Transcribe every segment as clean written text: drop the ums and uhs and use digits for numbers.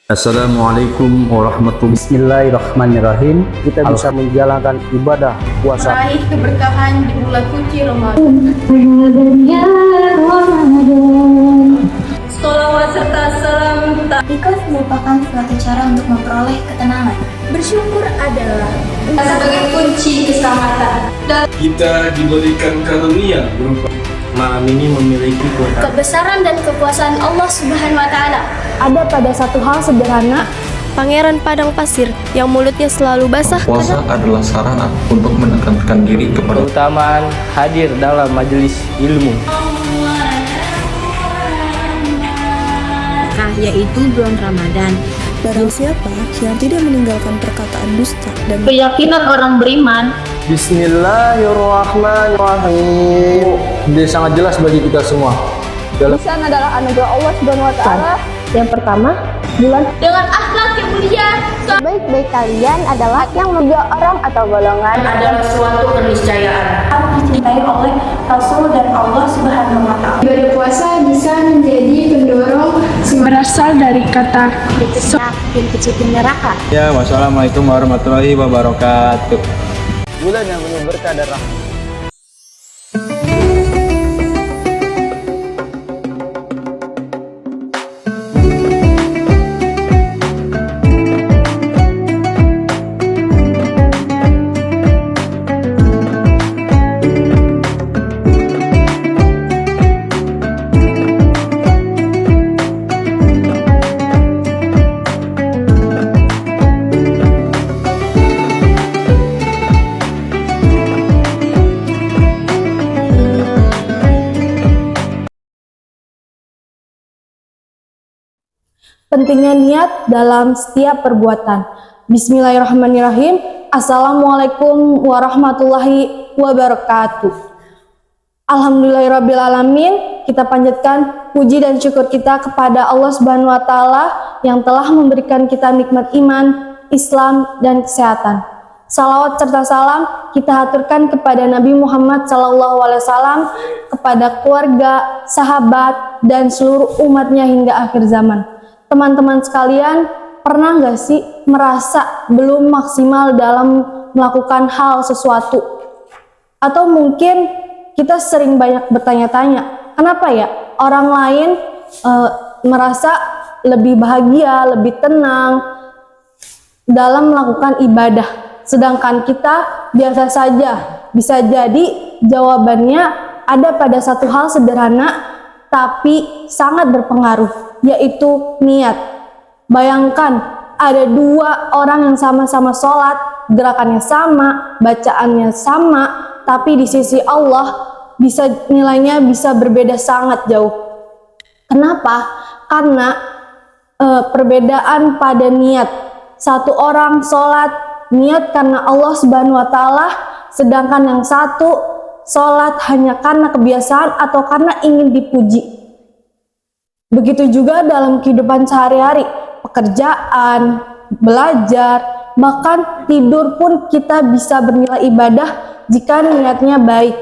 Assalamualaikum warahmatullahi. Bismillahirrahmanirrahim. Kita bisa menjalankan ibadah puasa. Meraih keberkahan di bulan suci Ramadan. Sholawat serta salam Ikhlas merupakan suatu cara untuk memperoleh ketenangan. bersyukur adalah sebagai kunci keselamatan. Kita diberikan karunia berupa malam ini memiliki kuota. Kebesaran dan kekuasaan Allah Subhanahu wa Ta'ala ada pada satu hal sederhana, Pangeran Padang Pasir yang mulutnya selalu basah. Puasa adalah sarana untuk mendekatkan diri kepada Keutamaan hadir dalam majelis ilmu. Yaitu bulan Ramadan. Barang siapa yang tidak meninggalkan perkataan dusta dan Keyakinan orang beriman. Bismillahirrahmanirrahim. Ini sangat jelas bagi kita semua. Lisan adalah anugerah Allah Subhanahu wa Ta'ala. Yang pertama, bulan Dengan akhlak yang mulia baik-baik kalian adalah yang menjaga orang atau golongan. adalah suatu keniscayaan. dicintai oleh Rasul dan Allah Subhanahu wa Ta'ala. Ibadah puasa bisa menjadi pendorong berasal dari kata Pintu neraka. Ya, wassalamualaikum warahmatullahi wabarakatuh. Bulan yang penuh berkah dan rahmat. Pentingnya niat dalam setiap perbuatan. Bismillahirrahmanirrahim. Assalamualaikum warahmatullahi wabarakatuh. Alhamdulillahirrabbilalamin. Kita panjatkan puji dan syukur kita kepada Allah Subhanahu wa Ta'ala yang telah memberikan kita nikmat iman, Islam, dan kesehatan. Salawat serta salam kita haturkan kepada Nabi Muhammad SAW, kepada keluarga, sahabat, dan seluruh umatnya hingga akhir zaman. Teman-teman sekalian, pernah nggak sih merasa belum maksimal dalam melakukan hal sesuatu? Atau mungkin kita sering banyak bertanya-tanya, kenapa ya orang lain merasa lebih bahagia, lebih tenang dalam melakukan ibadah, sedangkan kita biasa saja? Bisa jadi jawabannya ada pada satu hal sederhana tapi sangat berpengaruh, yaitu niat. Bayangkan ada dua orang yang sama-sama sholat, gerakannya sama, bacaannya sama, tapi di sisi Allah nilainya bisa berbeda sangat jauh. Kenapa? Karena perbedaan pada niat. Satu orang sholat niat karena Allah Subhanahu wa Ta'ala, sedangkan yang satu sholat hanya karena kebiasaan atau karena ingin dipuji. Begitu juga dalam kehidupan sehari-hari, pekerjaan, belajar, bahkan tidur pun kita bisa bernilai ibadah jika niatnya baik.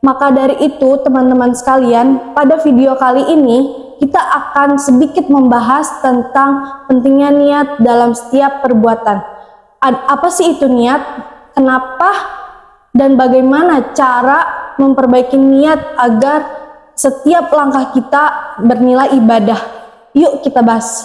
Maka dari itu teman-teman sekalian, pada video kali ini kita akan sedikit membahas tentang pentingnya niat dalam setiap perbuatan. Apa sih itu niat? Kenapa? Dan bagaimana cara memperbaiki niat agar setiap langkah kita bernilai ibadah? Yuk kita bahas.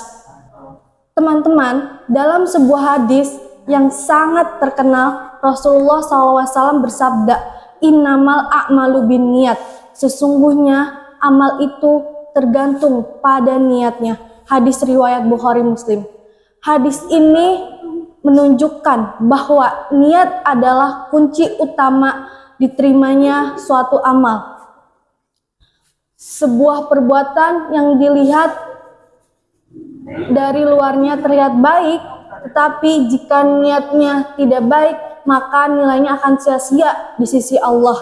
Teman-teman, dalam sebuah hadis yang sangat terkenal, Rasulullah SAW bersabda, "Innamal a'malu binniyat." Sesungguhnya amal itu tergantung pada niatnya. Hadis riwayat Bukhari Muslim. Hadis ini menunjukkan bahwa niat adalah kunci utama diterimanya suatu amal. Sebuah perbuatan yang dilihat dari luarnya terlihat baik, tetapi jika niatnya tidak baik, maka nilainya akan sia-sia di sisi Allah.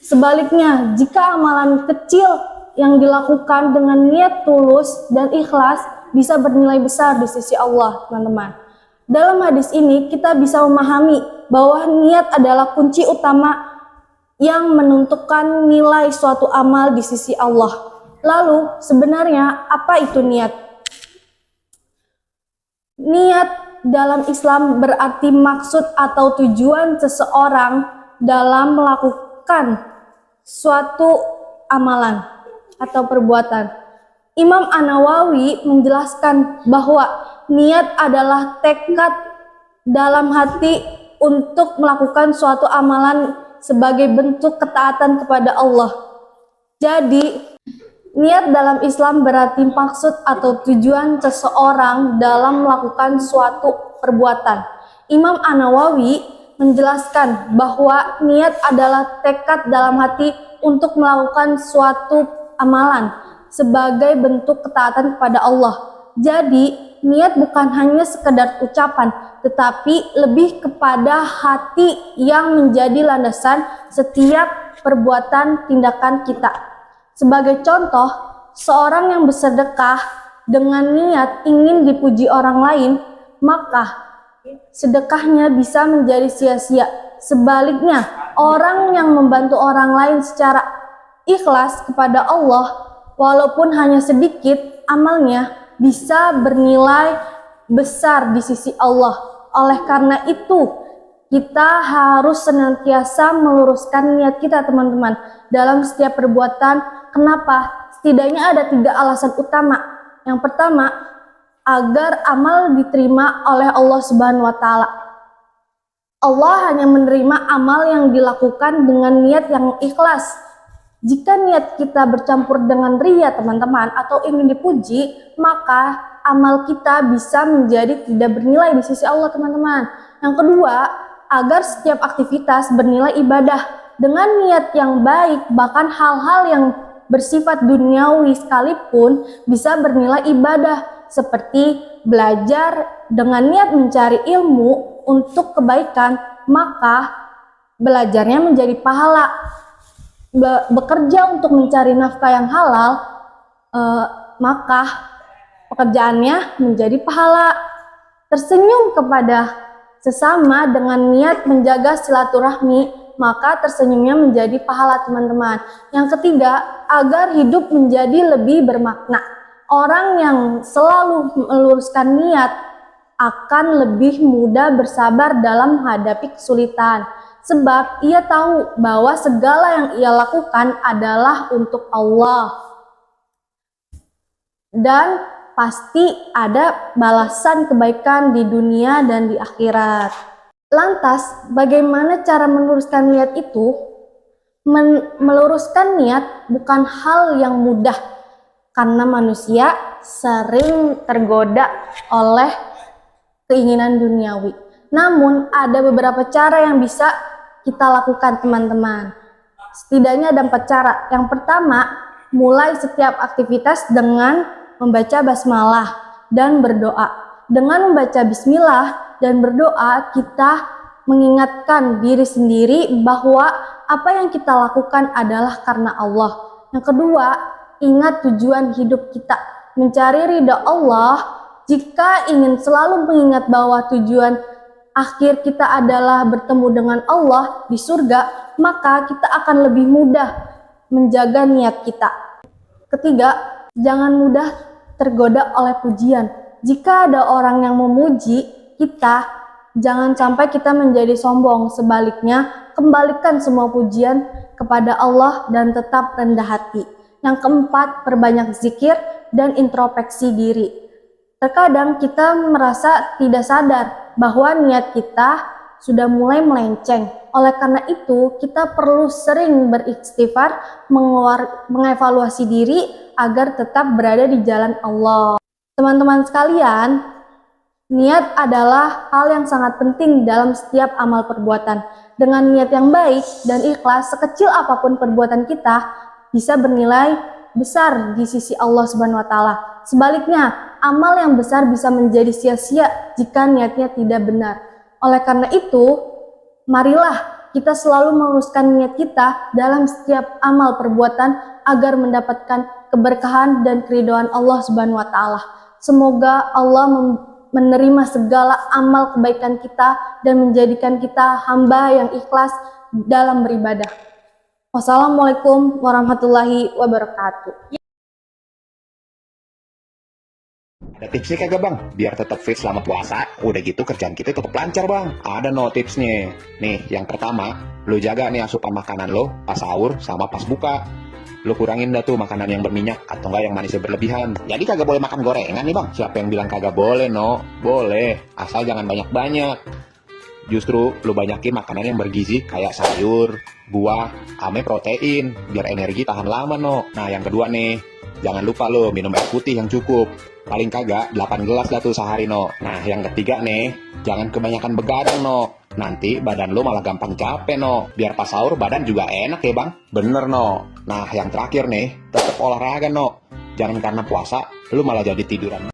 Sebaliknya, jika amalan kecil yang dilakukan dengan niat tulus dan ikhlas bisa bernilai besar di sisi Allah, teman-teman. Dalam hadis ini kita bisa memahami bahwa niat adalah kunci utama yang menentukan nilai suatu amal di sisi Allah. Lalu sebenarnya apa itu niat? Niat dalam Islam berarti maksud atau tujuan seseorang dalam melakukan suatu amalan atau perbuatan. Imam An-Nawawi menjelaskan bahwa niat adalah tekad dalam hati untuk melakukan suatu amalan sebagai bentuk ketaatan kepada Allah. Jadi, niat dalam Islam berarti maksud atau tujuan seseorang dalam melakukan suatu perbuatan. Imam An-Nawawi menjelaskan bahwa niat adalah tekad dalam hati untuk melakukan suatu amalan sebagai bentuk ketaatan kepada Allah. Jadi, niat bukan hanya sekedar ucapan, tetapi lebih kepada hati yang menjadi landasan setiap perbuatan tindakan kita. Sebagai contoh, seorang yang bersedekah dengan niat ingin dipuji orang lain, maka sedekahnya bisa menjadi sia-sia. Sebaliknya, orang yang membantu orang lain secara ikhlas kepada Allah, walaupun hanya sedikit, amalnya bisa bernilai besar di sisi Allah. Oleh karena itu, kita harus senantiasa meluruskan niat kita, teman-teman, dalam setiap perbuatan. Kenapa? Setidaknya ada 3 alasan utama. Yang pertama, agar amal diterima oleh Allah Subhanahu wa Ta'ala. Allah hanya menerima amal yang dilakukan dengan niat yang ikhlas. Jika niat kita bercampur dengan riya, teman-teman, atau ingin dipuji, maka amal kita bisa menjadi tidak bernilai di sisi Allah, teman-teman. Yang kedua, agar setiap aktivitas bernilai ibadah dengan niat yang baik, bahkan hal-hal yang bersifat duniawi sekalipun bisa bernilai ibadah, seperti belajar dengan niat mencari ilmu untuk kebaikan, maka belajarnya menjadi pahala. Bekerja untuk mencari nafkah yang halal, maka pekerjaannya menjadi pahala. Tersenyum kepada sesama dengan niat menjaga silaturahmi, maka tersenyumnya menjadi pahala, teman-teman. Yang ketiga, agar hidup menjadi lebih bermakna. Orang yang selalu meluruskan niat akan lebih mudah bersabar dalam menghadapi kesulitan. Sebab ia tahu bahwa segala yang ia lakukan adalah untuk Allah. Dan pasti ada balasan kebaikan di dunia dan di akhirat. Lantas, bagaimana cara meluruskan niat itu? Meluruskan niat bukan hal yang mudah, karena manusia sering tergoda oleh keinginan duniawi. Namun, ada beberapa cara yang bisa kita lakukan, teman-teman. Setidaknya ada 4 cara. Yang pertama, mulai setiap aktivitas dengan membaca basmalah dan berdoa. Dengan membaca bismillah dan berdoa, kita mengingatkan diri sendiri bahwa apa yang kita lakukan adalah karena Allah. Yang kedua, ingat tujuan hidup kita, mencari ridha Allah. Jika ingin selalu mengingat bahwa tujuan akhir kita adalah bertemu dengan Allah di surga, maka kita akan lebih mudah menjaga niat kita. Ketiga, jangan mudah tergoda oleh pujian. Jika ada orang yang memuji kita, jangan sampai kita menjadi sombong. Sebaliknya, kembalikan semua pujian kepada Allah dan tetap rendah hati. Yang keempat, perbanyak zikir dan introspeksi diri. Terkadang kita merasa tidak sadar bahwa niat kita sudah mulai melenceng. Oleh karena itu, kita perlu sering beristighfar, mengevaluasi diri agar tetap berada di jalan Allah. Teman-teman sekalian, niat adalah hal yang sangat penting dalam setiap amal perbuatan. Dengan niat yang baik dan ikhlas, sekecil apapun perbuatan kita bisa bernilai besar di sisi Allah Subhanahu wa Ta'ala. Sebaliknya, amal yang besar bisa menjadi sia-sia jika niatnya tidak benar. Oleh karena itu, marilah kita selalu meluruskan niat kita dalam setiap amal perbuatan agar mendapatkan keberkahan dan keridhaan Allah Subhanahu wa Ta'ala. Semoga Allah menerima segala amal kebaikan kita dan menjadikan kita hamba yang ikhlas dalam beribadah. Wassalamualaikum warahmatullahi wabarakatuh. Ada tipsnya kagak bang? Biar tetap fit selama puasa, udah gitu kerjaan kita tetap lancar bang. Ada no tipsnya. Nih, yang pertama, lo jaga nih asupan makanan lo pas sahur sama pas buka. Lo kurangin dah tuh makanan yang berminyak atau enggak yang manisnya berlebihan. Jadi kagak boleh makan gorengan nih bang. Siapa yang bilang kagak boleh no? Boleh, asal jangan banyak-banyak. Justru lo banyakin makanan yang bergizi kayak sayur, buah, ame protein, biar energi tahan lama no. Nah yang kedua nih, jangan lupa lo minum air putih yang cukup. Paling kagak 8 gelas dah tuh sehari no. Nah yang ketiga nih, jangan kebanyakan begadang no. Nanti badan lo malah gampang capek no. Biar pas sahur badan juga enak ya bang. Bener no. Nah yang terakhir nih, tetap olahraga no. Jangan karena puasa lo malah jadi tiduran.